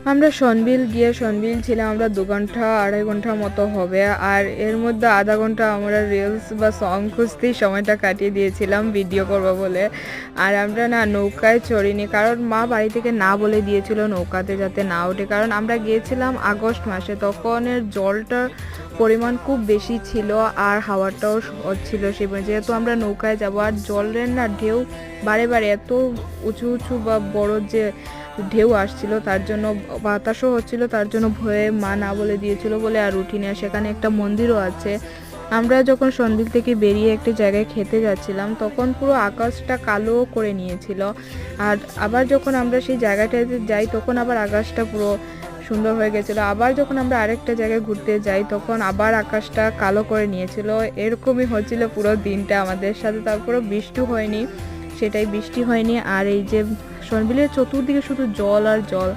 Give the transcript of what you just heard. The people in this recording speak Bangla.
আমরা সনবিল ছিলাম আমরা 2 ঘন্টা 2.5 ঘন্টার মতো হবে। আর এর মধ্যে আধা ঘন্টা আমরা রিলস বা সং খুঁজতেই সময়টা কাটিয়ে দিয়েছিলাম ভিডিও করব বলে। আর আমরা না নৌকায় চড়িনি, কারণ মা বাড়ি থেকে না বলে দিয়েছিল নৌকাতে যাতে না ওঠে, কারণ আমরা গিয়েছিলাম আগস্ট মাসে, তখনের জলটার পরিমাণ খুব বেশি ছিল আর হাওয়াটাও হচ্ছিল সেই যেহেতু আমরা নৌকায় যাবো। আর জলের না ঢেউ বারে বারে এত উঁচু উঁচু বা বড় যে ঢেউ আসছিল, তার জন্য বাতাসও হচ্ছিল, তার জন্য ভয়ে মা না বলে দিয়েছিল বলে আর উঠিনি। আর সেখানে একটা মন্দিরও আছে। আমরা যখন সন্দ্বীপ থেকে বেরিয়ে একটি জায়গায় খেতে যাচ্ছিলাম তখন পুরো আকাশটা কালো করে নিয়েছিল। আর আবার যখন আমরা সেই জায়গাটাতে যাই তখন আবার আকাশটা পুরো সুন্দর হয়ে গেছিলো। আবার যখন আমরা আরেকটা জায়গায় ঘুরতে যাই তখন আবার আকাশটা কালো করে নিয়েছিল। এরকমই হচ্ছিল পুরো দিনটা আমাদের সাথে। তারপরে বৃষ্টি হয়নি। আর এই যে সনবিলের চতুর্দিকে শুধু জল আর জল।